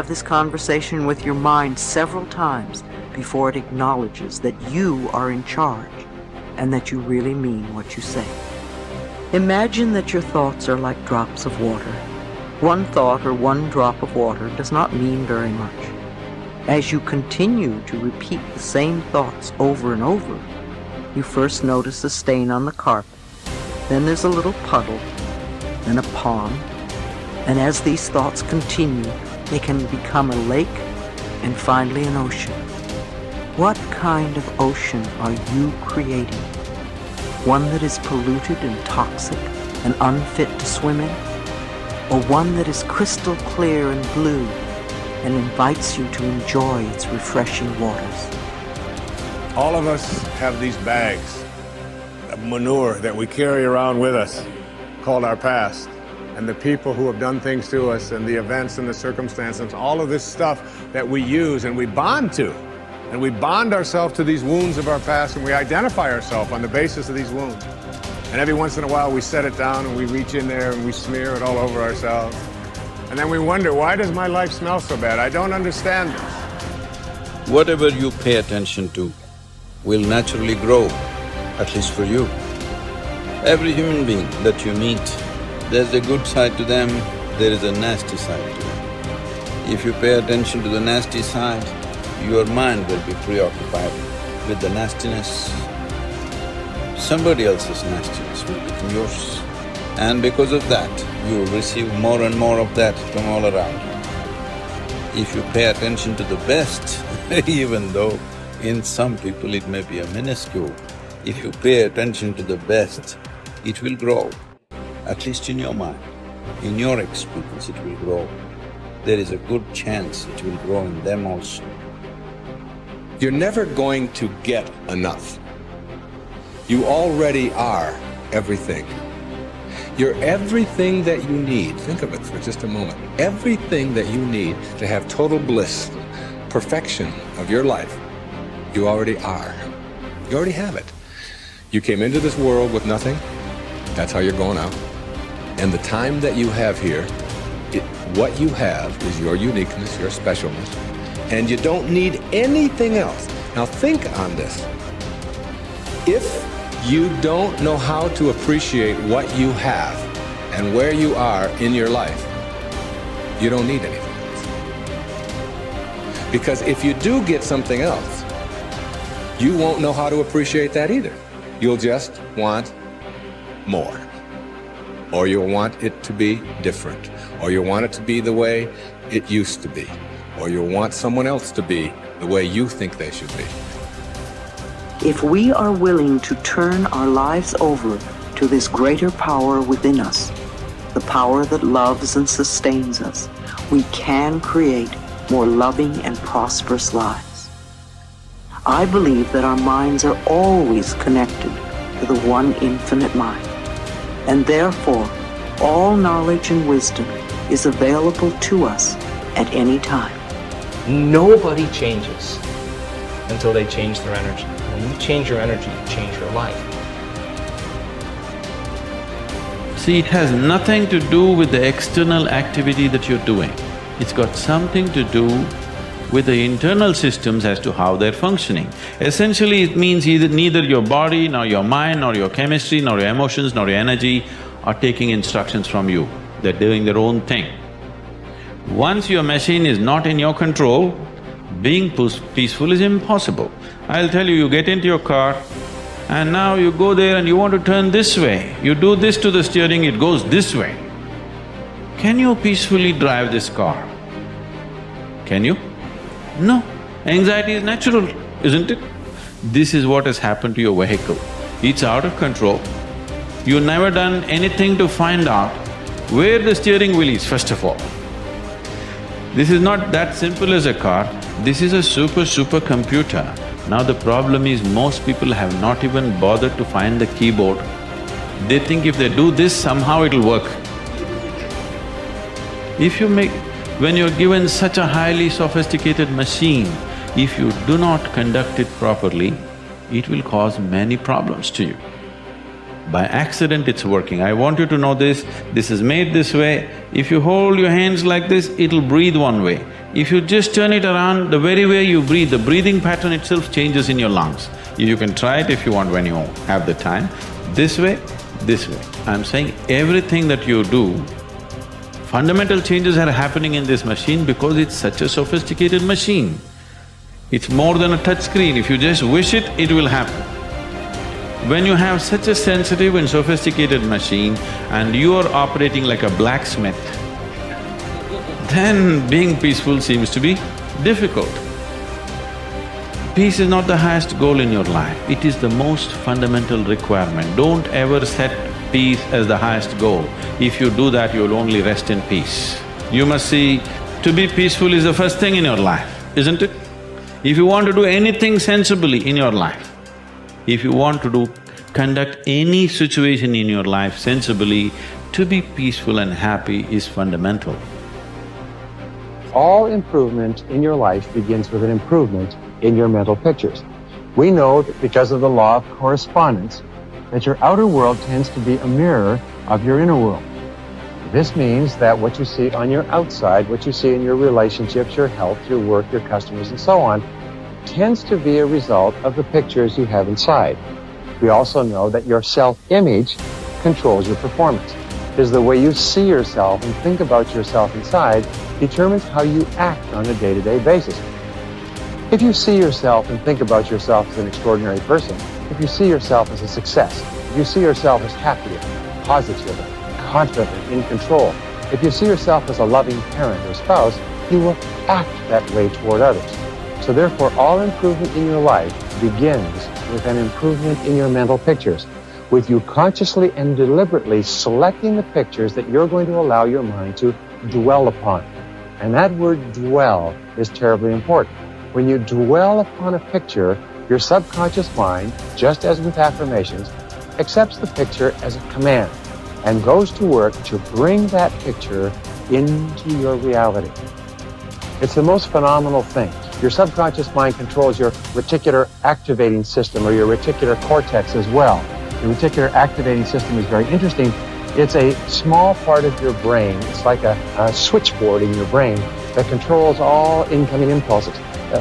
have this conversation with your mind several times before it acknowledges that you are in charge and that you really mean what you say. Imagine that your thoughts are like drops of water. One thought or one drop of water does not mean very much. As you continue to repeat the same thoughts over and over, you first notice a stain on the carpet, then there's a little puddle, then a pond, and as these thoughts continue, they can become a lake and finally an ocean. What kind of ocean are you creating? One that is polluted and toxic and unfit to swim in? Or one that is crystal clear and blue and invites you to enjoy its refreshing waters? All of us have these bags of manure that we carry around with us, called our past. And the people who have done things to us and the events and the circumstances, all of this stuff that we use and we bond to. And we bond ourselves to these wounds of our past, and we identify ourselves on the basis of these wounds. And every once in a while we set it down and we reach in there and we smear it all over ourselves. And then we wonder, why does my life smell so bad? I don't understand this. Whatever you pay attention to will naturally grow, at least for you. Every human being that you meet, there's a good side to them, there is a nasty side to them. If you pay attention to the nasty side, your mind will be preoccupied with the nastiness. Somebody else's nastiness will become yours. And because of that, you will receive more and more of that from all around you. If you pay attention to the best, even though in some people it may be a minuscule, if you pay attention to the best, it will grow, at least in your mind. In your experience, it will grow. There is a good chance it will grow in them also. You're never going to get enough. You already are everything. You're everything that you need. Think of it for just a moment. Everything that you need to have total bliss, perfection of your life, you already are. You already have it. You came into this world with nothing. That's how you're going out. And the time that you have here, what you have is your uniqueness, your specialness, and you don't need anything else. Now think on this. If you don't know how to appreciate what you have and where you are in your life, you don't need anything else. Because if you do get something else, you won't know how to appreciate that either. You'll just want more. Or you'll want it to be different. Or you'll want it to be the way it used to be. Or you'll want someone else to be the way you think they should be. If we are willing to turn our lives over to this greater power within us, the power that loves and sustains us, we can create more loving and prosperous lives. I believe that our minds are always connected to the one infinite mind, and therefore all knowledge and wisdom is available to us at any time. Nobody changes until they change their energy. When you change your energy, you change your life. See, it has nothing to do with the external activity that you're doing. It's got something to do with the internal systems as to how they're functioning. Essentially, it means neither your body, nor your mind, nor your chemistry, nor your emotions, nor your energy are taking instructions from you. They're doing their own thing. Once your machine is not in your control, being peaceful is impossible. I'll tell you, you get into your car and now you go there and you want to turn this way. You do this to the steering, it goes this way. Can you peacefully drive this car? Can you? No. Anxiety is natural, isn't it? This is what has happened to your vehicle. It's out of control. You've never done anything to find out where the steering wheel is, first of all. This is not that simple as a car, this is a super computer. Now the problem is most people have not even bothered to find the keyboard. They think if they do this, somehow it'll work. When you're given such a highly sophisticated machine, if you do not conduct it properly, it will cause many problems to you. By accident it's working. I want you to know this is made this way. If you hold your hands like this, it'll breathe one way. If you just turn it around, the very way you breathe, the breathing pattern itself changes in your lungs. You can try it if you want when you have the time. This way, this way. I'm saying everything that you do, fundamental changes are happening in this machine because it's such a sophisticated machine. It's more than a touch screen. If you just wish it, it will happen. When you have such a sensitive and sophisticated machine and you are operating like a blacksmith, then being peaceful seems to be difficult. Peace is not the highest goal in your life, it is the most fundamental requirement. Don't ever set peace as the highest goal. If you do that, you'll only rest in peace. You must see, to be peaceful is the first thing in your life, isn't it? If you want to do anything sensibly in your life, if you want to conduct any situation in your life sensibly, to be peaceful and happy is fundamental. All improvement in your life begins with an improvement in your mental pictures. We know that because of the law of correspondence, that your outer world tends to be a mirror of your inner world. This means that what you see on your outside, what you see in your relationships, your health, your work, your customers, and so on, tends to be a result of the pictures you have inside. We also know that your self-image controls your performance. Because the way you see yourself and think about yourself inside determines how you act on a day-to-day basis. If you see yourself and think about yourself as an extraordinary person, if you see yourself as a success, if you see yourself as happy, positive, confident, in control, if you see yourself as a loving parent or spouse, you will act that way toward others. So therefore, all improvement in your life begins with an improvement in your mental pictures, with you consciously and deliberately selecting the pictures that you're going to allow your mind to dwell upon. And that word dwell is terribly important. When you dwell upon a picture, your subconscious mind, just as with affirmations, accepts the picture as a command and goes to work to bring that picture into your reality. It's the most phenomenal thing. Your subconscious mind controls your reticular activating system or your reticular cortex as well. The reticular activating system is very interesting. It's a small part of your brain. It's like a switchboard in your brain that controls all incoming impulses.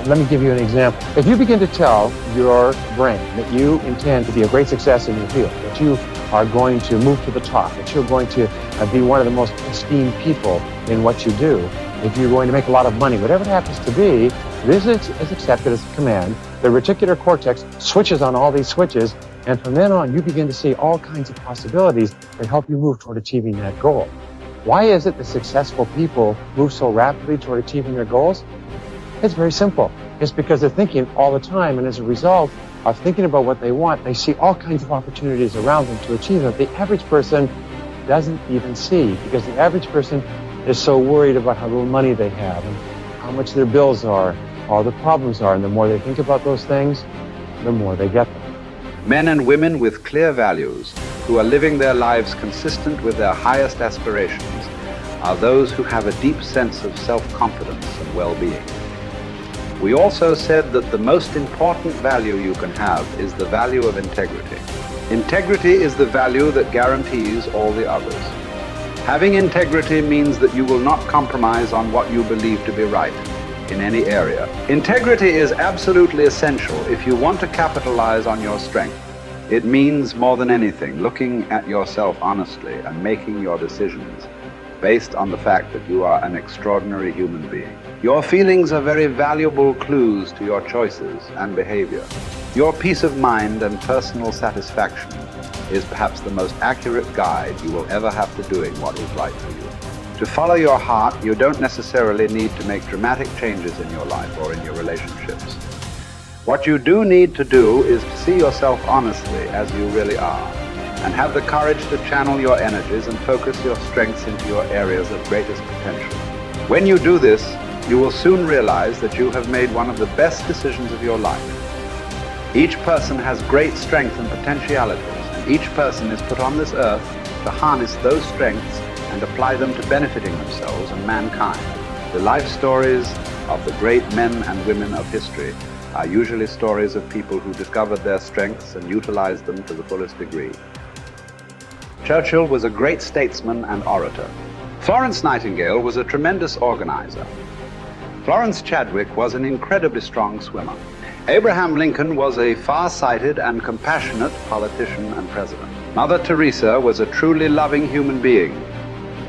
Let me give you an example. If you begin to tell your brain that you intend to be a great success in your field, that you are going to move to the top, that you're going to be one of the most esteemed people in what you do, if you're going to make a lot of money, whatever it happens to be, this is accepted as a command. The reticular cortex switches on all these switches, and from then on, you begin to see all kinds of possibilities that help you move toward achieving that goal. Why is it that successful people move so rapidly toward achieving their goals? It's very simple. It's because they're thinking all the time, and as a result of thinking about what they want, they see all kinds of opportunities around them to achieve them. The average person doesn't even see, because the average person is so worried about how little money they have and how much their bills are, all the problems are, and the more they think about those things, the more they get them. Men and women with clear values who are living their lives consistent with their highest aspirations are those who have a deep sense of self-confidence and well-being. We also said that the most important value you can have is the value of integrity. Integrity is the value that guarantees all the others. Having integrity means that you will not compromise on what you believe to be right in any area. Integrity is absolutely essential if you want to capitalize on your strength. It means more than anything looking at yourself honestly and making your decisions based on the fact that you are an extraordinary human being. Your feelings are very valuable clues to your choices and behavior. Your peace of mind and personal satisfaction is perhaps the most accurate guide you will ever have to doing what is right for you. To follow your heart, you don't necessarily need to make dramatic changes in your life or in your relationships. What you do need to do is to see yourself honestly as you really are, and have the courage to channel your energies and focus your strengths into your areas of greatest potential. When you do this, you will soon realize that you have made one of the best decisions of your life. Each person has great strength and potentialities, and each person is put on this earth to harness those strengths and apply them to benefiting themselves and mankind. The life stories of the great men and women of history are usually stories of people who discovered their strengths and utilized them to the fullest degree. Churchill was a great statesman and orator. Florence Nightingale was a tremendous organizer. Florence Chadwick was an incredibly strong swimmer. Abraham Lincoln was a far-sighted and compassionate politician and president. Mother Teresa was a truly loving human being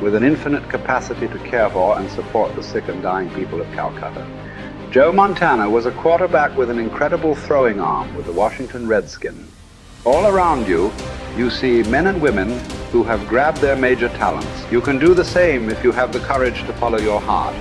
with an infinite capacity to care for and support the sick and dying people of Calcutta. Joe Montana was a quarterback with an incredible throwing arm with the Washington Redskins. All around you, you see men and women who have grabbed their major talents. You can do the same if you have the courage to follow your heart.